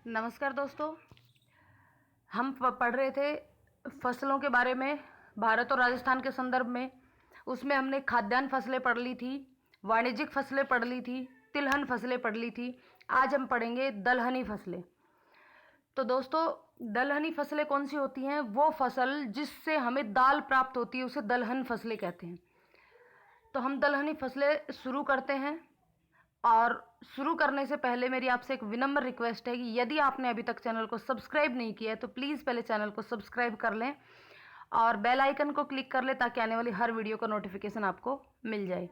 नमस्कार दोस्तों। हम पढ़ रहे थे फसलों के बारे में, भारत और राजस्थान के संदर्भ में। उसमें हमने खाद्यान्न फसलें पढ़ ली थी, वाणिज्यिक फसलें पढ़ ली थी, तिलहन फसलें पढ़ ली थी। आज हम पढ़ेंगे दलहनी फसलें। तो दोस्तों, दलहनी फसलें कौन सी होती हैं? वो फसल जिससे हमें दाल प्राप्त होती है उसे दलहन फसलें कहते हैं। तो हम दलहनी फसलें शुरू करते हैं। और शुरू करने से पहले मेरी आपसे एक विनम्र रिक्वेस्ट है कि यदि आपने अभी तक चैनल को सब्सक्राइब नहीं किया है तो प्लीज़ पहले चैनल को सब्सक्राइब कर लें और बेल आइकन को क्लिक कर लें ताकि आने वाली हर वीडियो का नोटिफिकेशन आपको मिल जाए।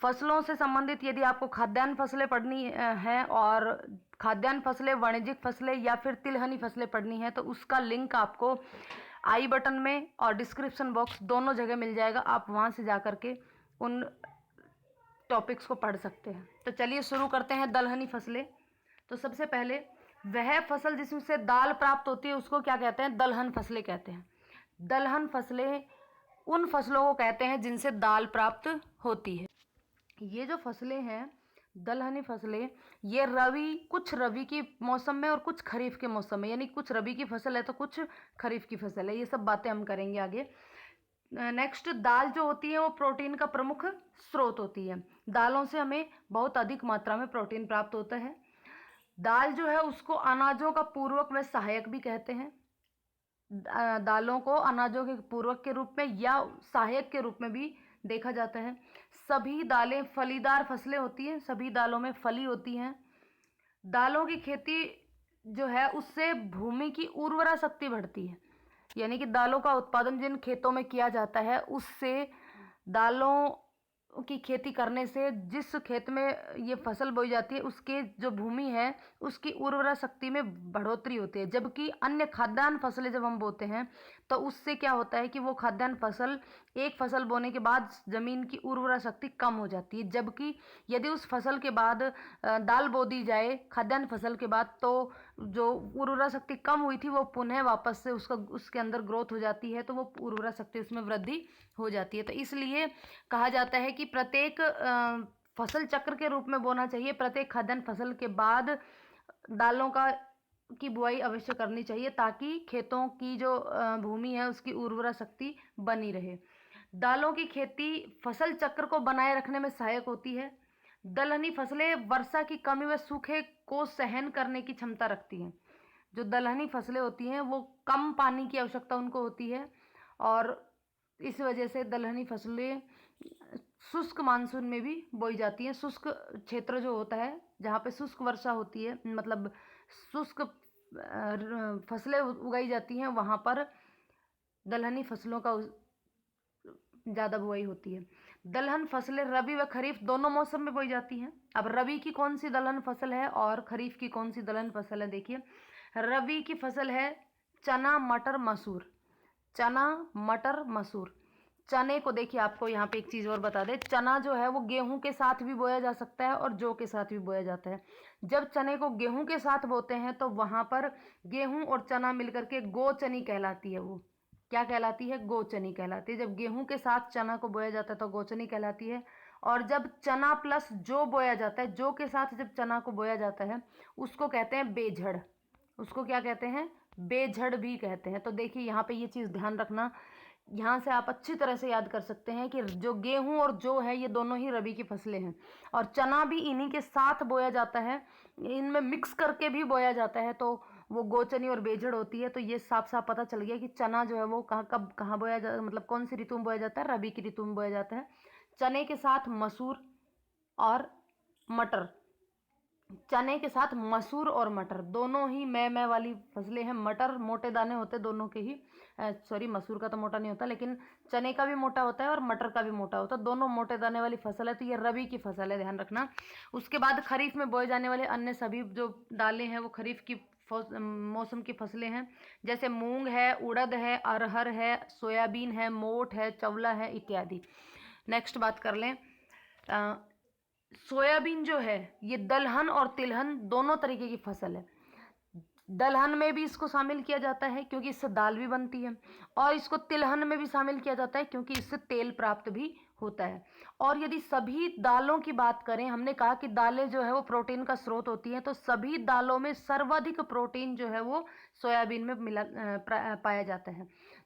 फसलों से संबंधित यदि आपको खाद्यान्न फसलें पढ़नी है और खाद्यान्न फसलें, वाणिज्यिक फसलें या फिर तिलहनी फसलें पढ़नी है तो उसका लिंक आपको आई बटन में और डिस्क्रिप्शन बॉक्स दोनों जगह मिल जाएगा। आप वहाँ से जा कर के उन टॉपिक्स को पढ़ सकते हैं। तो चलिए शुरू करते हैं दलहनी फसलें। तो सबसे पहले वह फसल जिसमें दाल प्राप्त होती है उसको क्या कहते हैं? दलहन फसलें कहते हैं। दलहन फसलें उन फसलों को कहते हैं जिनसे दाल प्राप्त होती है। ये जो फसलें हैं दलहनी फसलें, ये कुछ रबी की मौसम में और कुछ खरीफ के मौसम में, यानी कुछ रबी की फसल है तो कुछ खरीफ की फसल है। ये सब बातें हम करेंगे आगे। नेक्स्ट, दाल जो होती है वो प्रोटीन का प्रमुख स्रोत होती है। दालों से हमें बहुत अधिक मात्रा में प्रोटीन प्राप्त होता है। दाल जो है उसको अनाजों का पूर्वक व सहायक भी कहते हैं। दालों को अनाजों के पूर्वक के रूप में या सहायक के रूप में भी देखा जाता है। सभी दालें फलीदार फसलें होती हैं, सभी दालों में फली होती हैं। दालों की खेती जो है उससे भूमि की उर्वरा शक्ति बढ़ती है, यानी कि दालों का उत्पादन जिन खेतों में किया जाता है उससे दालों की खेती करने से जिस खेत में ये फसल बोई जाती है उसके जो भूमि है उसकी उर्वरा शक्ति में बढ़ोतरी होती है। जबकि अन्य खाद्यान्न फसलें जब हम बोते हैं तो उससे क्या होता है कि वो खाद्यान्न फसल, एक फसल बोने के बाद ज़मीन की उर्वरा शक्ति कम हो जाती है। जबकि यदि उस फसल के बाद दाल बो दी जाए खाद्यान्न फसल के बाद तो जो उर्वरा शक्ति कम हुई थी वो पुनः वापस से उसके अंदर ग्रोथ हो जाती है, तो वो उर्वरा शक्ति उसमें वृद्धि हो जाती है। तो इसलिए कहा जाता है कि प्रत्येक फसल चक्र के रूप में बोना चाहिए। प्रत्येक खाद्यान्न फसल के बाद दालों की बुआई अवश्य करनी चाहिए ताकि खेतों की जो भूमि है उसकी उर्वरा शक्ति बनी रहे। दालों की खेती फसल चक्र को बनाए रखने में सहायक होती है। दलहनी फसलें वर्षा की कमी व सूखे को सहन करने की क्षमता रखती हैं। जो दलहनी फसलें होती हैं वो कम पानी की आवश्यकता उनको होती है और इस वजह से दलहनी फसलें शुष्क मानसून में भी बोई जाती हैं। शुष्क क्षेत्र जो होता है जहाँ पे शुष्क वर्षा होती है, मतलब शुष्क फसलें उगाई जाती हैं, वहाँ पर दलहनी फसलों का ज़्यादा बुआई होती है। दलहन फसलें रबी व खरीफ दोनों मौसम में बोई जाती हैं। अब रबी की कौन सी दलहन फसल है और खरीफ की कौन सी दलहन फसल है, देखिए। रबी की फसल है चना, मटर, मसूर। चना, मटर, मसूर। चने को देखिए, आपको यहाँ पे एक चीज़ और बता दें, चना जो है वो गेहूं के साथ भी बोया जा सकता है और जौ के साथ भी बोया जाता है। जब चने को गेहूं के साथ बोते हैं तो वहाँ पर गेहूं और चना मिलकर के गोचनी कहलाती है। वो क्या कहलाती है? गोचनी कहलाती है। जब गेहूं के साथ चना को बोया जाता है तो गोचनी कहलाती है। और जब चना प्लस जौ बोया जाता है, जौ के साथ जब चना को बोया जाता है उसको कहते हैं बेझड़। उसको क्या कहते हैं? बेझड़ भी कहते हैं। तो देखिए यहाँ पे ये चीज़ ध्यान रखना। यहाँ से आप अच्छी तरह से याद कर सकते हैं कि जो गेहूं और जौ है ये दोनों ही रबी की फसलें हैं और चना भी इन्हीं के साथ बोया जाता है, इनमें मिक्स करके भी बोया जाता है, तो वो गोचनी और बेजड़ होती है। तो ये साफ साफ पता चल गया कि चना जो है वो कब कहाँ बोया जाता, मतलब कौन सी ऋतु में बोया जाता है? रबी की ऋतु में बोया जाता है। चने के साथ मसूर और मटर, चने के साथ मसूर और मटर दोनों ही मैं वाली फसलें हैं। मटर मोटे दाने होते दोनों के ही, सॉरी मसूर का तो मोटा नहीं होता, लेकिन चने का भी मोटा होता है और मटर का भी मोटा होता है। दोनों मोटे दाने वाली फसल है, तो ये रबी की फसल है, ध्यान रखना। उसके बाद खरीफ में बोए जाने वाले अन्य सभी जो दालें हैं वो खरीफ की मौसम की फसलें हैं, जैसे मूंग है, उड़द है, अरहर है, सोयाबीन है, मोठ है, चवला है इत्यादि। नेक्स्ट बात कर लें, सोयाबीन जो है ये दलहन और तिलहन दोनों तरीके की फसल है। दलहन में भी इसको शामिल किया जाता है क्योंकि इससे दाल भी बनती है और इसको तिलहन में भी शामिल किया जाता है क्योंकि इससे तेल प्राप्त भी होता है। और यदि सभी दालों की बात करें, हमने कहा कि दालें जो है वो प्रोटीन का स्रोत होती हैं, तो सभी दालों में सर्वाधिक प्रोटीन जो है वो सोयाबीन में पाया जाता है।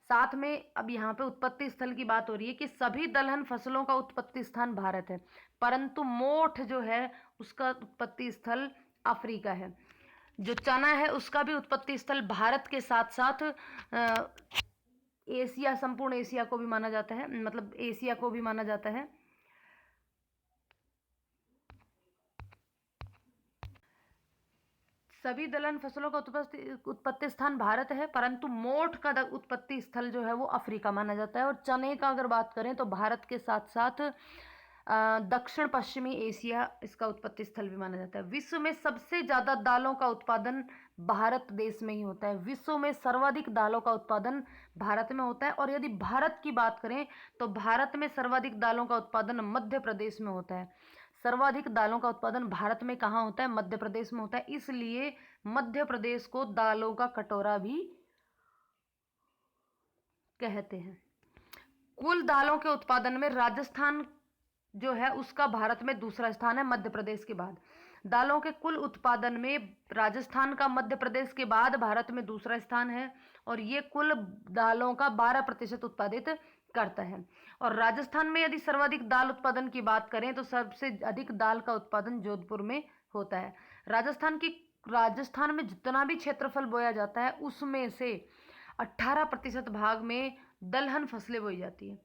साथ में अब यहाँ पे उत्पत्ति स्थल की बात हो रही है कि सभी दलहन फसलों का उत्पत्ति स्थान भारत है, परंतु मोठ जो है उसका उत्पत्ति स्थल अफ्रीका है। जो चना है उसका भी उत्पत्ति स्थल भारत के साथ साथ एशिया, संपूर्ण एशिया को भी माना जाता है, मतलब एशिया को भी माना जाता है। सभी दलहन फसलों का उत्पत्ति स्थान भारत है, परंतु मोठ का उत्पत्ति स्थल जो है वो अफ्रीका माना जाता है। और चने का अगर बात करें तो भारत के साथ साथ दक्षिण पश्चिमी एशिया इसका उत्पत्ति स्थल भी माना जाता है। विश्व में सबसे ज़्यादा दालों का उत्पादन भारत देश में ही होता है। विश्व में सर्वाधिक दालों का उत्पादन भारत में होता है। और यदि भारत की बात करें तो भारत में सर्वाधिक दालों का उत्पादन मध्य प्रदेश में होता है। सर्वाधिक दालों का उत्पादन भारत में कहाँ होता है? मध्य प्रदेश में होता है। इसलिए मध्य प्रदेश को दालों का कटोरा भी कहते हैं। कुल दालों के उत्पादन में राजस्थान जो है उसका भारत में दूसरा स्थान है, मध्य प्रदेश के बाद। दालों के कुल उत्पादन में राजस्थान का मध्य प्रदेश के बाद भारत में दूसरा स्थान है, और ये कुल दालों का 12% उत्पादित करता है। और राजस्थान में यदि सर्वाधिक दाल उत्पादन की बात करें तो सबसे अधिक दाल का उत्पादन जोधपुर में होता है। राजस्थान में जितना भी क्षेत्रफल बोया जाता है उसमें से 18% भाग में दलहन फसलें बोई जाती है।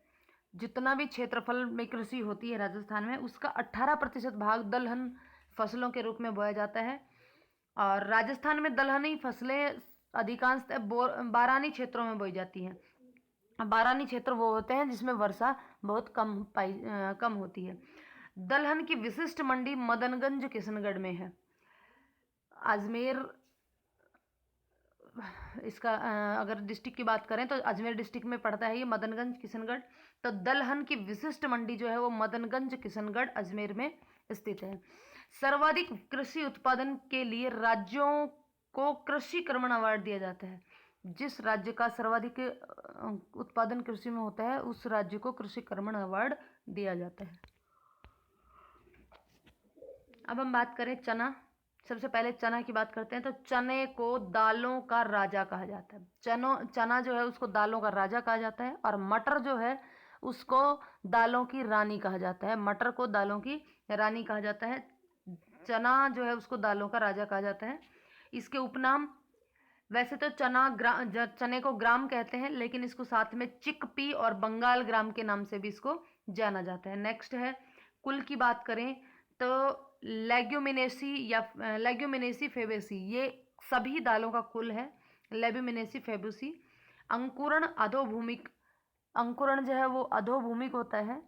जितना भी क्षेत्रफल में कृषि होती है राजस्थान में, उसका 18% भाग दलहन फसलों के रूप में बोया जाता है। और राजस्थान में दलहनी फसलें अधिकांशतः बारानी क्षेत्रों में बोई जाती हैं। बारानी क्षेत्र वो होते हैं जिसमें वर्षा बहुत कम होती है। दलहन की विशिष्ट मंडी मदनगंज किशनगढ़ में है। अजमेर, इसका अगर डिस्ट्रिक्ट की बात करें तो अजमेर डिस्ट्रिक्ट में पड़ता है ये मदनगंज किशनगढ़। तो दलहन की विशिष्ट मंडी जो है वो मदनगंज किशनगढ़ अजमेर में स्थित है। सर्वाधिक कृषि उत्पादन के लिए राज्यों को कृषि कर्मण अवार्ड दिया जाता है। जिस राज्य का सर्वाधिक उत्पादन कृषि में होता है उस राज्य को कृषि कर्मण अवार्ड दिया जाता है। अब हम बात करें चना। सबसे पहले चना की बात करते हैं। तो चने को दालों का राजा कहा जाता है। चना जो है उसको दालों का राजा कहा जाता है। और मटर जो है उसको दालों की रानी कहा जाता है। मटर को दालों की रानी कहा जाता है। चना जो है उसको दालों का राजा कहा जाता है। इसके उपनाम, वैसे तो चने को ग्राम कहते हैं, लेकिन इसको साथ में चिकपी और बंगाल ग्राम के नाम से भी इसको जाना जाता है। नेक्स्ट है, कुल की बात करें तो लेग्यूमिनेसी फेबेसी, ये सभी दालों का कुल है। Leguminosae Fabaceae. अंकुरण अधोभूमिक, अंकुरण जो है वो अधोभूमिक होता है।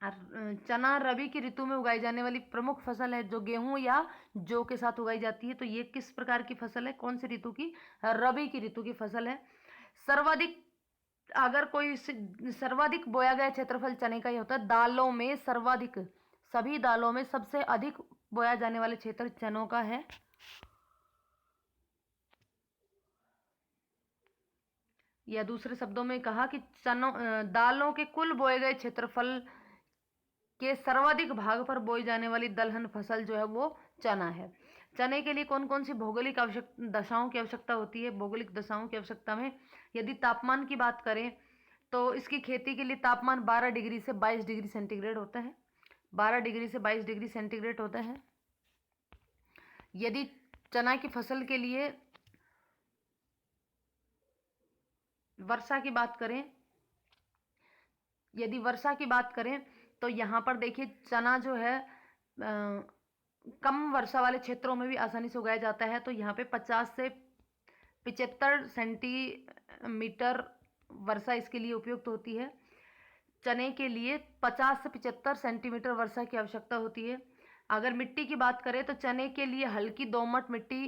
चना रबी की ऋतु में उगाई जाने वाली प्रमुख फसल है, जो गेहूं या जौ के साथ उगाई जाती है। तो ये किस प्रकार की फसल है? कौन सी ऋतु की? रबी की ऋतु की फसल है। सर्वाधिक, अगर कोई सर्वाधिक बोया गया क्षेत्रफल चने का ही होता है। दालों में सर्वाधिक, सभी दालों में सबसे अधिक बोया जाने वाले क्षेत्र चनों का है। या दूसरे शब्दों में कहा कि दालों के कुल बोए गए क्षेत्रफल के सर्वाधिक भाग पर बोई जाने वाली दलहन फसल जो है वो चना है। चने के लिए कौन कौन सी भौगोलिक दशाओं की आवश्यकता होती है? भौगोलिक दशाओं की आवश्यकता में यदि तापमान की बात करें तो इसकी खेती के लिए तापमान 12 डिग्री से 22 डिग्री सेंटीग्रेड होता है। 12 डिग्री से 22 डिग्री सेंटीग्रेड होता है। यदि चना की फसल के लिए वर्षा की बात करें, यदि वर्षा की बात करें तो यहाँ पर देखिए चना जो है कम वर्षा वाले क्षेत्रों में भी आसानी से उगाया जाता है। तो यहाँ पे 50 से 75 सेंटीमीटर वर्षा इसके लिए उपयुक्त होती है। चने के लिए 50 से 75 सेंटीमीटर वर्षा की आवश्यकता होती है। अगर मिट्टी की बात करें तो चने के लिए हल्की दोमट मिट्टी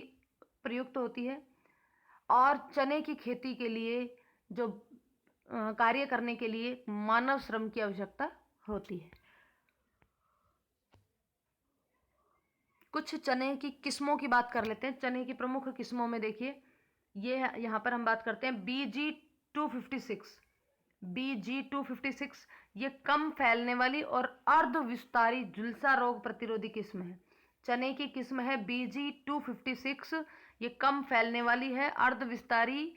प्रयुक्त होती है। और चने की खेती के लिए जो कार्य करने के लिए मानव श्रम की आवश्यकता होती है। कुछ चने की किस्मों की बात कर लेते हैं। चने की प्रमुख किस्मों में देखिए, ये यहाँ पर हम बात करते हैं BG 256, BG256 ये कम फैलने वाली और अर्ध विस्तारी झुलसा रोग प्रतिरोधी किस्म है। चने की किस्म है BG256, ये कम फैलने वाली है, अर्ध विस्तारी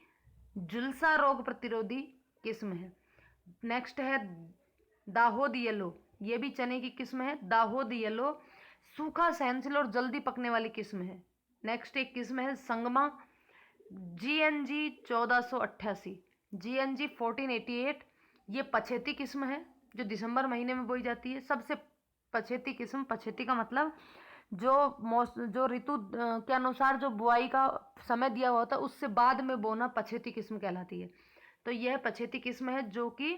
झुलसा रोग प्रतिरोधी किस्म है। नेक्स्ट है दाहोद येलो, ये भी चने की किस्म है। दाहोद येलो सूखा सहनशील और जल्दी पकने वाली किस्म है। नेक्स्ट एक किस्म है संगमा GNG 1488, GNG 1488, ये पछेती किस्म है जो दिसंबर महीने में बोई जाती है। सबसे पछेती किस्म, पछेती का मतलब जो ऋतु के अनुसार जो बुआई का समय दिया हुआ होता है उससे बाद में बोना पछेती किस्म कहलाती है। तो यह पछेती किस्म है जो कि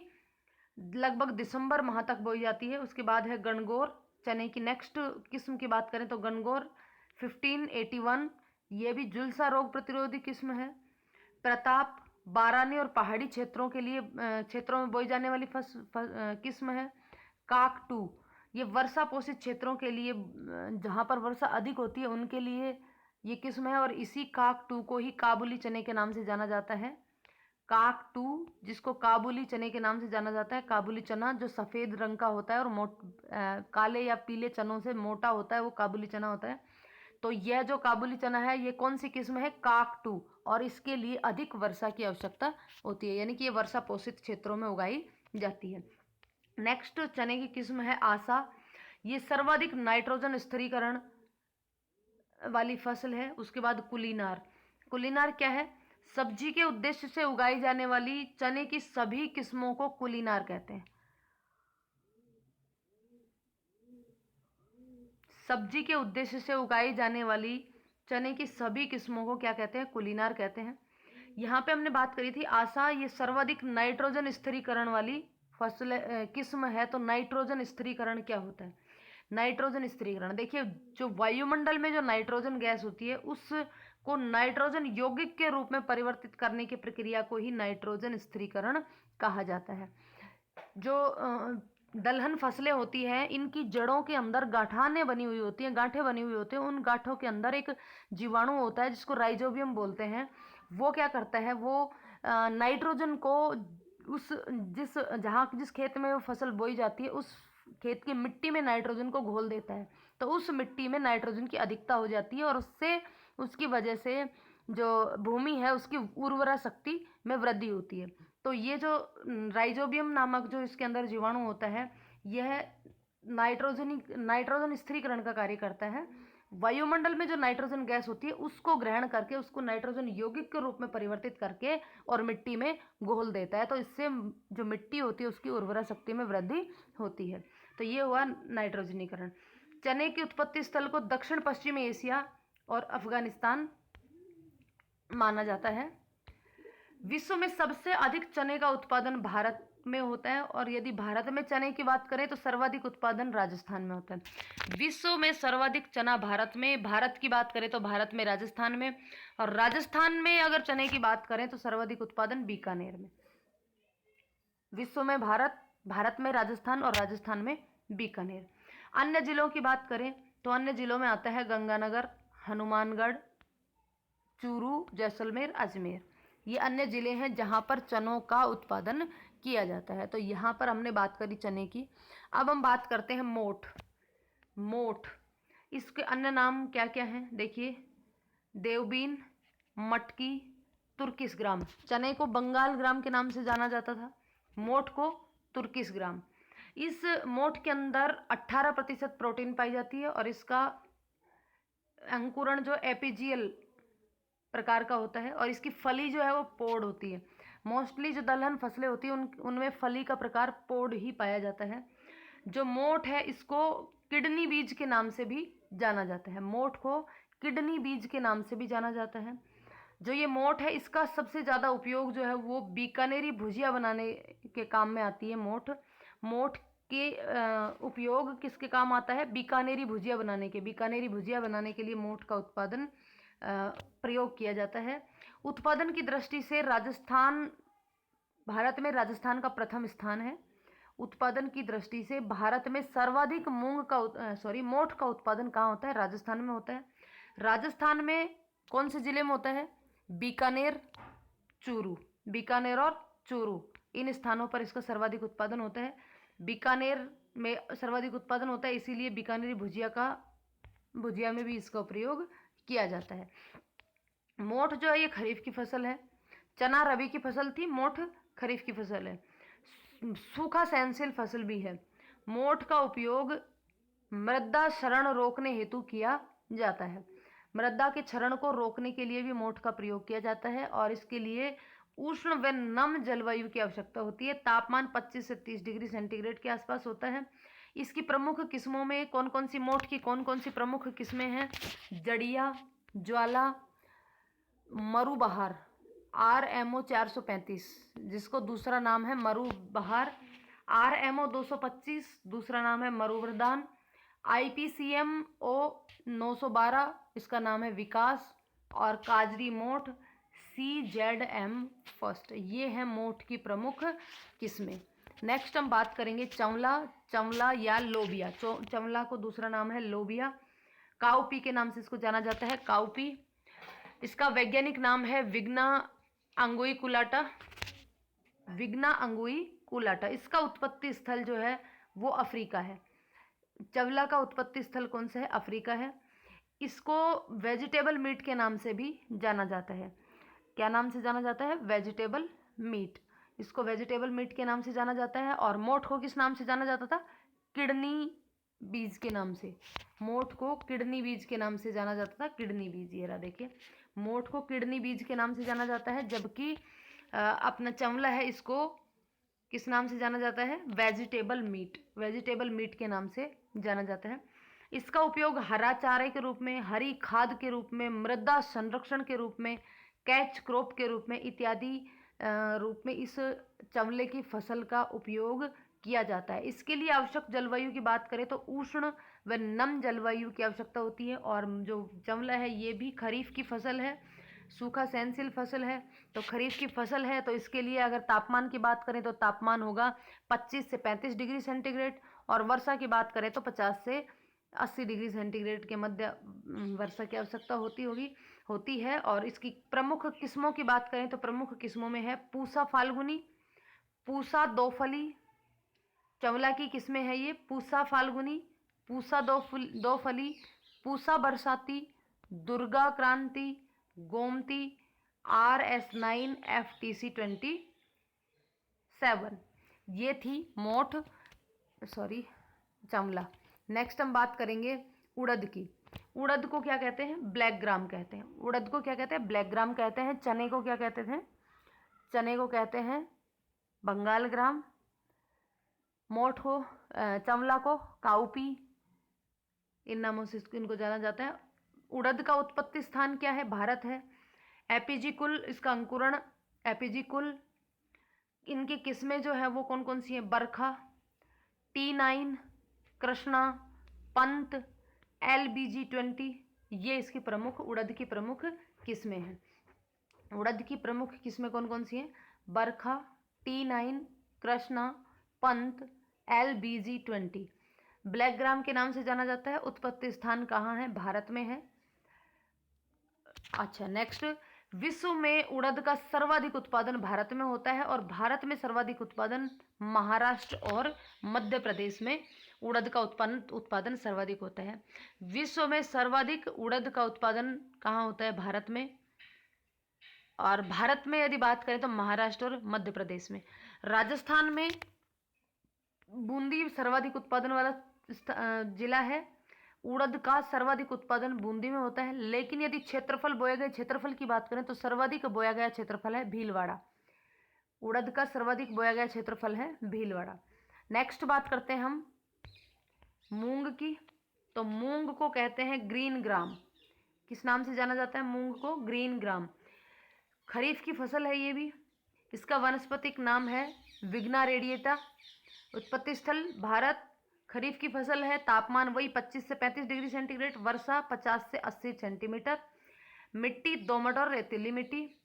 लगभग दिसंबर माह तक बोई जाती है। उसके बाद है गणगौर चने की। नेक्स्ट किस्म की बात करें तो गणगौर 1581, ये भी झुलसा रोग प्रतिरोधी किस्म है। प्रताप बारानी और पहाड़ी क्षेत्रों के लिए क्षेत्रों में बोई जाने वाली किस्म है। काकटू, ये वर्षा पोषित क्षेत्रों के लिए जहाँ पर वर्षा अधिक होती है उनके लिए ये किस्म है, और इसी काकटू को ही काबुली चने के नाम से जाना जाता है। काकटू जिसको काबुली चने के नाम से जाना जाता है। काबुली चना जो सफ़ेद रंग का होता है और काले या पीले चनों से मोटा होता है वो काबुली चना होता है। तो यह जो काबुली चना है ये कौन सी किस्म है? काकटू, और इसके लिए अधिक वर्षा की आवश्यकता होती है, यानी कि ये वर्षा पोषित क्षेत्रों में उगाई जाती है। नेक्स्ट चने की किस्म है आशा, ये सर्वाधिक नाइट्रोजन स्थिरीकरण वाली फसल है। उसके बाद कुलीनार, कुलीनार क्या है? सब्जी के उद्देश्य से उगाई जाने वाली चने की सभी किस्मों को कुलीनार कहते हैं। सब्जी के उद्देश्य से उगाई जाने वाली चने की सभी किस्मों को क्या कहते हैं? कुलीनार कहते हैं। यहाँ पे हमने बात करी थी आशा, ये सर्वाधिक नाइट्रोजन स्थिरीकरण वाली फसल किस्म है। तो नाइट्रोजन स्थिरीकरण क्या होता है? नाइट्रोजन स्थिरीकरण, देखिए जो वायुमंडल में जो नाइट्रोजन गैस होती है उसको नाइट्रोजन यौगिक के रूप में परिवर्तित करने की प्रक्रिया को ही नाइट्रोजन स्थिरीकरण कहा जाता है। जो दलहन फसलें होती हैं इनकी जड़ों के अंदर गांठें बनी हुई होती हैं, गांठें बनी हुई होती हैं। उन गांठों के अंदर एक जीवाणु होता है जिसको राइजोबियम बोलते हैं। वो क्या करता है? वो नाइट्रोजन को जिस खेत में वो फसल बोई जाती है उस खेत की मिट्टी में नाइट्रोजन को घोल देता है। तो उस मिट्टी में नाइट्रोजन की अधिकता हो जाती है और उसकी वजह से जो भूमि है उसकी उर्वरा शक्ति में वृद्धि होती है। तो ये जो राइजोबियम नामक जो इसके अंदर जीवाणु होता है यह नाइट्रोजन स्थिरीकरण का कार्य करता है। वायुमंडल में जो नाइट्रोजन गैस होती है उसको ग्रहण करके उसको नाइट्रोजन यौगिक के रूप में परिवर्तित करके और मिट्टी में घोल देता है। तो इससे जो मिट्टी होती है उसकी उर्वरा शक्ति में वृद्धि होती है। तो ये हुआ नाइट्रोजनीकरण। चने की उत्पत्ति स्थल को दक्षिण पश्चिमी एशिया और अफगानिस्तान माना जाता है। विश्व में सबसे अधिक चने का उत्पादन भारत में होता है, और यदि भारत में चने की बात करें तो सर्वाधिक उत्पादन राजस्थान में होता है। विश्व में सर्वाधिक चना भारत में, भारत की बात करें तो भारत में राजस्थान में, और राजस्थान में अगर चने की बात करें तो सर्वाधिक उत्पादन बीकानेर में। विश्व में भारत में राजस्थान और राजस्थान में बीकानेर। अन्य जिलों की बात करें तो अन्य जिलों में आता है गंगानगर, हनुमानगढ़, चूरू, जैसलमेर, अजमेर। ये अन्य ज़िले हैं जहाँ पर चनों का उत्पादन किया जाता है। तो यहाँ पर हमने बात करी चने की। अब हम बात करते हैं मोठ। मोठ, इसके अन्य नाम क्या क्या हैं? देखिए, देवबीन, मटकी, तुर्किश ग्राम। चने को बंगाल ग्राम के नाम से जाना जाता था, मोठ को तुर्किश ग्राम। इस मोठ के अंदर 18% प्रोटीन पाई जाती है और इसका अंकुरण जो एपीजियल प्रकार का होता है और इसकी फली जो है वो पोड़ होती है। मोस्टली जो दलहन फसलें होती हैं उनमें फली का प्रकार पोड़ ही पाया जाता है। जो मोठ है इसको किडनी बीज के नाम से भी जाना जाता है। मोठ को किडनी बीज के नाम से भी जाना जाता है। जो ये मोठ है इसका सबसे ज़्यादा उपयोग जो है वो बीकानेरी भुजिया बनाने के काम में आती है। मोठ के उपयोग किसके काम आता है? बीकानेरी भुजिया बनाने के। बीकानेरी भुजिया बनाने के लिए मोठ का उत्पादन प्रयोग किया जाता है। उत्पादन की दृष्टि से भारत में राजस्थान का प्रथम स्थान है। उत्पादन की दृष्टि से भारत में सर्वाधिक मोठ का उत्पादन कहाँ होता है? राजस्थान में होता है। राजस्थान में कौन से जिले में होता है? बीकानेर, चूरू। बीकानेर और चूरू इन स्थानों पर इसका सर्वाधिक उत्पादन होता है। बीकानेर में सर्वाधिक उत्पादन होता है, इसीलिए बीकानेरी भुजिया में भी इसका प्रयोग किया जाता है। मोठ जो है ये खरीफ की फसल है। चना रबी की फसल थी, मोठ खरीफ की फसल है। सूखा सहनशील फसल भी है। मोठ का उपयोग मृदा क्षरण रोकने हेतु किया जाता है। मृदा के क्षरण को रोकने के लिए भी मोठ का प्रयोग किया जाता है और इसके लिए उष्ण व नम जलवायु की आवश्यकता होती है। तापमान 25 से 30 डिग्री सेंटीग्रेड के आसपास होता है। इसकी प्रमुख किस्मों में कौन कौन सी, मोठ की कौन कौन सी प्रमुख किस्में हैं? जड़िया, ज्वाला, मरुबहार, RMO 435 जिसको दूसरा नाम है मरुबहार, RMO 225 दूसरा नाम है मरुवरदान, IPCMO 912 इसका नाम है विकास, और काजरी मोठ CZM फर्स्ट। ये है मोठ की प्रमुख किस्में। नेक्स्ट हम बात करेंगे चंवला या लोबिया। चंवला को दूसरा नाम है लोबिया। काउपी के नाम से इसको जाना जाता है, काउपी। इसका वैज्ञानिक नाम है विग्ना अंगुइकुलाटा, विग्ना अंगुइकुलाटा। इसका उत्पत्ति स्थल जो है वो अफ्रीका है। चंवला का उत्पत्ति स्थल कौन सा है? अफ्रीका है। इसको वेजिटेबल मीट के नाम से भी जाना जाता है। क्या नाम से जाना जाता है? Vegetable meet. इसको वेजिटेबल मीट के नाम से जाना जाता है। और मोठ को किस नाम से जाना जाता था? किडनी बीज के नाम से। मोठ को किडनी बीज के नाम से जाना जाता था। किडनी बीज, ये रहा देखिए, मोठ को किडनी बीज के नाम से जाना जाता है। जबकि अपना चंवला है, इसको किस नाम से जाना जाता है? वेजिटेबल मीट, वेजिटेबल मीट के नाम से जाना जाता है। इसका उपयोग हरा चारे के रूप में, हरी खाद के रूप में, मृदा संरक्षण के रूप में, कैच क्रॉप के रूप में इत्यादि रूप में इस चंवले की फसल का उपयोग किया जाता है। इसके लिए आवश्यक जलवायु की बात करें तो उष्ण व नम जलवायु की आवश्यकता होती है। और जो चंवला है ये भी खरीफ की फसल है, सूखा सहनशील फसल है। तो खरीफ की फसल है तो इसके लिए अगर तापमान की बात करें तो तापमान होगा 25 से 35 डिग्री सेंटीग्रेड, और वर्षा की बात करें तो 50 से 80 डिग्री सेंटीग्रेड के मध्य वर्षा की आवश्यकता होती है। और इसकी प्रमुख किस्मों की बात करें तो प्रमुख किस्मों में है पूसा फाल्गुनी, पूसा दोफली। चंवला की किस्में है ये पूसा फाल्गुनी, पूसा दोफली, पूसा बरसाती, दुर्गा क्रांति, गोमती, RS9 FTC 27। ये थी चंवला। नेक्स्ट हम बात करेंगे उड़द की। उड़द को क्या कहते हैं? ब्लैक ग्राम कहते हैं। उड़द को क्या कहते हैं? ब्लैक ग्राम कहते हैं। चने को क्या कहते थे? चने को कहते हैं बंगाल ग्राम। मोठ को, चंवला को काउपी, इन नामों से इनको जाना जाता है। उड़द का उत्पत्ति स्थान क्या है? भारत है। एपीजी कुल, इसका अंकुरण एपीजी कुल। इनकी किस्में जो है वो कौन कौन सी हैं? बरखा, T9, कृष्णा, पंत, LBG20। ये इसकी प्रमुख, उड़द की प्रमुख किस्में हैं। उड़द की प्रमुख किस्में कौन कौन सी हैं? बरखा, T9, Krishna, Pant, LBG20। Black gram के नाम से जाना जाता है। उत्पत्ति स्थान कहाँ है? भारत में है। अच्छा, नेक्स्ट, विश्व में उड़द का सर्वाधिक उत्पादन भारत में होता है, और भारत में सर्वाधिक उत्पादन महाराष्ट्र और मध्य प्रदेश में उड़द का उत्पादन सर्वाधिक होता है। विश्व में सर्वाधिक उड़द का उत्पादन कहाँ होता है? भारत में। और भारत में यदि बात करें तो महाराष्ट्र और मध्य प्रदेश में। राजस्थान में बूंदी सर्वाधिक उत्पादन वाला जिला है। उड़द का सर्वाधिक उत्पादन बूंदी में होता है। लेकिन यदि क्षेत्रफल, बोए गए क्षेत्रफल की बात करें तो सर्वाधिक बोया गया क्षेत्रफल है भीलवाड़ा। उड़द का सर्वाधिक बोया गया क्षेत्रफल है भीलवाड़ा। नेक्स्ट बात करते हैं हम मूंग की। तो मूंग को कहते हैं ग्रीन ग्राम। किस नाम से जाना जाता है मूंग को? Green gram. खरीफ की फसल है ये भी। इसका वानस्पतिक नाम है विग्ना रेडिएटा। उत्पत्ति स्थल भारत। खरीफ की फसल है। तापमान वही 25 से 35 डिग्री सेंटीग्रेड। वर्षा 50 से 80 सेंटीमीटर। मिट्टी दोमट और रेतीली मिट्टी।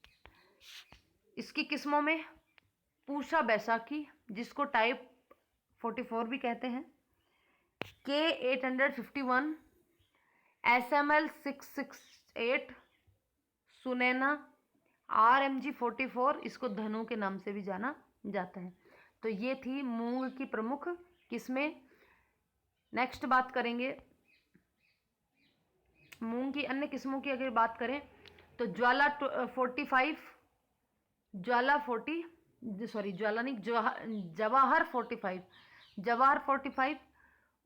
इसकी किस्मों में पूसा बैसाखी, जिसको टाइप 44 भी कहते हैं, K851, SML 668, सुनैना, RMG 44, इसको धनु के नाम से भी जाना जाता है। तो ये थी मूंग की प्रमुख किस्में। नेक्स्ट बात करेंगे मूंग की अन्य किस्मों की। अगर बात करें तो ज्वाला 45, ज्वाला 40 सॉरी ज्वाला नहीं जवाहर 45, जवाहर 45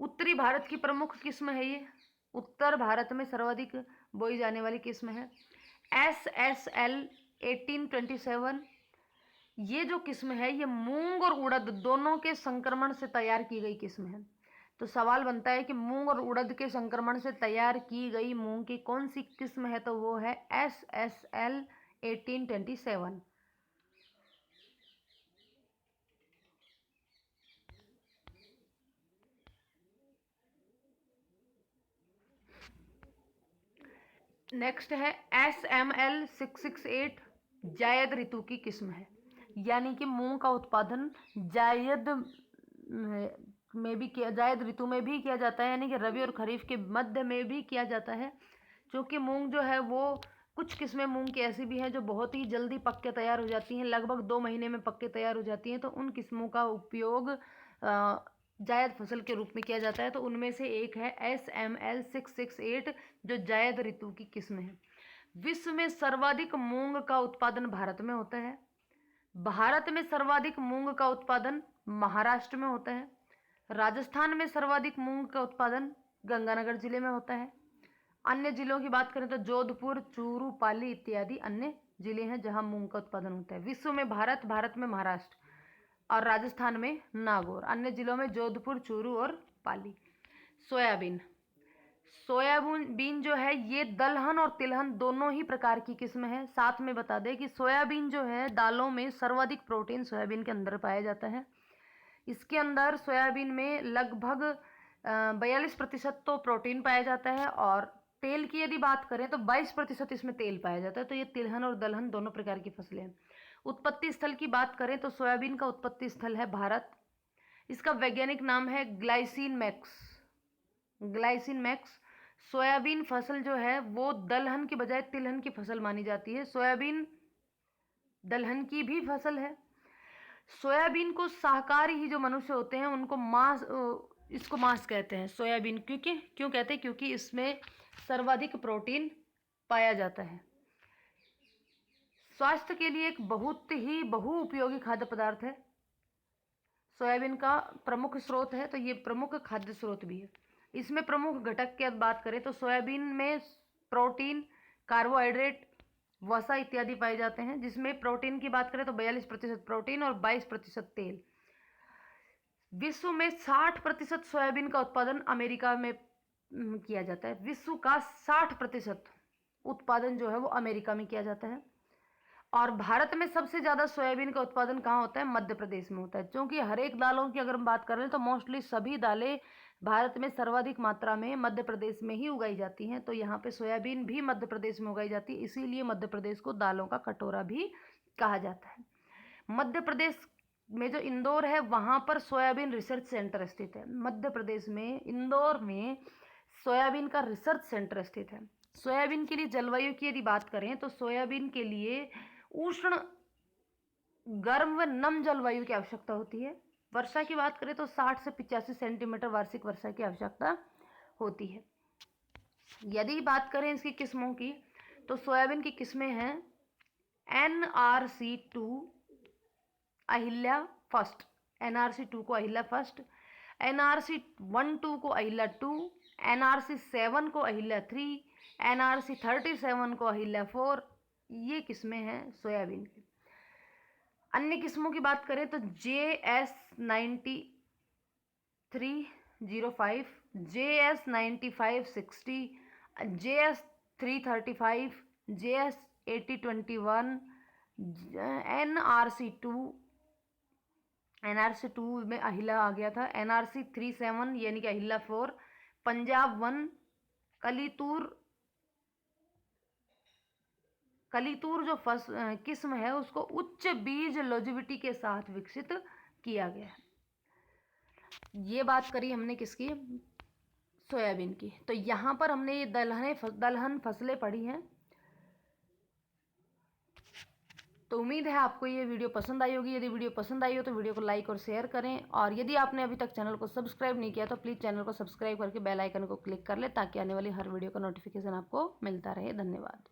उत्तरी भारत की प्रमुख किस्म है। ये उत्तर भारत में सर्वाधिक बोई जाने वाली किस्म है। SSL 1827 ये जो किस्म है ये मूंग और उड़द दोनों के संक्रमण से तैयार की गई किस्म है। तो सवाल बनता है कि मूंग और उड़द के संक्रमण से तैयार की गई मूंग की कौन सी किस्म है, तो वो है SSL 1827। नेक्स्ट है SML 668 जायद ऋतु की किस्म है। यानी कि मूंग का उत्पादन जायद में भी किया, जायद ऋतु में भी किया जाता है, यानी कि रबी और खरीफ के मध्य में भी किया जाता है। क्योंकि मूंग जो है वो कुछ किस्में मूंग की ऐसी भी हैं जो बहुत ही जल्दी पक के तैयार हो जाती हैं, लगभग 2 महीने में पक के तैयार हो जाती हैं। तो उन किस्मों का उपयोग जायद फसल के रूप में किया जाता है। तो उनमें से एक है SML 668 जो जायद ऋतु की किस्म है। विश्व में सर्वाधिक मूंग का उत्पादन भारत में होता है। भारत में सर्वाधिक मूंग का उत्पादन महाराष्ट्र में होता है। राजस्थान में सर्वाधिक मूंग का उत्पादन गंगानगर जिले में होता है। अन्य जिलों की बात करें तो जोधपुर, चूरू, पाली इत्यादि अन्य जिले हैं जहां मूंग का उत्पादन होता है। विश्व में भारत में महाराष्ट्र और राजस्थान में नागौर, अन्य जिलों में जोधपुर, चूरू और पाली। सोयाबीन, सोयाबीन जो है ये दलहन और तिलहन दोनों ही प्रकार की किस्म है। साथ में बता दें कि सोयाबीन जो है दालों में सर्वाधिक प्रोटीन सोयाबीन के अंदर पाया जाता है। इसके अंदर सोयाबीन में लगभग 42% तो प्रोटीन पाया जाता है और तेल की यदि बात करें तो 22% इसमें तेल पाया जाता है। तो ये तिलहन और दलहन दोनों प्रकार की फसलें हैं। उत्पत्ति स्थल की बात करें तो सोयाबीन का उत्पत्ति स्थल है भारत। इसका वैज्ञानिक नाम है glycine max. Glycine max. Soybean फसल जो है वो दलहन की बजाय तिलहन की फसल मानी जाती है। सोयाबीन दलहन की भी फसल है। सोयाबीन को शाकाहारी ही जो मनुष्य होते हैं उनको मांस, इसको मांस कहते हैं सोयाबीन। क्यों कहते हैं? क्योंकि इसमें सर्वाधिक प्रोटीन पाया जाता है। स्वास्थ्य के लिए एक बहुत ही बहुउपयोगी खाद्य पदार्थ है। सोयाबीन का प्रमुख स्रोत है, तो ये प्रमुख खाद्य स्रोत भी है। इसमें प्रमुख घटक की बात करें तो सोयाबीन में प्रोटीन, कार्बोहाइड्रेट, वसा इत्यादि पाए जाते हैं। जिसमें प्रोटीन की बात करें तो 42% प्रोटीन और 22% तेल। विश्व में 60% सोयाबीन का उत्पादन अमेरिका में किया जाता है। विश्व का 60% उत्पादन जो है वो अमेरिका में किया जाता है। और भारत में सबसे ज़्यादा सोयाबीन का उत्पादन कहाँ होता है? मध्य प्रदेश में होता है। क्योंकि हर एक दालों की अगर हम बात करें तो मोस्टली सभी दालें भारत में सर्वाधिक मात्रा में मध्य प्रदेश में ही उगाई जाती हैं। तो यहाँ पे सोयाबीन भी मध्य प्रदेश में उगाई जाती है, इसीलिए मध्य प्रदेश को दालों का कटोरा भी कहा जाता है। मध्य प्रदेश में जो इंदौर है वहाँ पर सोयाबीन रिसर्च सेंटर स्थित है। मध्य प्रदेश में इंदौर में सोयाबीन का रिसर्च सेंटर स्थित है। सोयाबीन के लिए जलवायु की यदि बात करें तो सोयाबीन के लिए उष्ण, गर्म व नम जलवायु की आवश्यकता होती है। वर्षा की बात करें तो 60 से 85 सेंटीमीटर वार्षिक वर्षा की आवश्यकता होती है। यदि बात करें इसकी किस्मों की तो सोयाबीन की किस्में हैं NRC2 अहिल्या फर्स्ट, NRC2 को अहिल्या फर्स्ट, NRC12 को अहिल्या 2, NRC7 को अहिल्या 3, NRC37 को अहिल्या 4। ये किस्में हैं सोयाबीन की। अन्य किस्मों की बात करें तो JS9305, JS9560, JS335, JS8021, NRC2 में अहिला आ गया था, NRC37 यानी कि अहिला 4, पंजाब 1, कलीतूर जो किस्म है उसको उच्च बीज लॉन्जेविटी के साथ विकसित किया गया है। ये बात करी हमने किसकी? सोयाबीन की। तो यहाँ पर हमने ये दलहन फसलें पढ़ी हैं। तो उम्मीद है आपको ये वीडियो पसंद आई होगी। यदि वीडियो पसंद आई हो तो वीडियो को लाइक और शेयर करें, और यदि आपने अभी तक चैनल को सब्सक्राइब नहीं किया तो प्लीज़ चैनल को सब्सक्राइब करके बेल आइकन को क्लिक कर ले, ताकि आने वाली हर वीडियो का नोटिफिकेशन आपको मिलता रहे। धन्यवाद।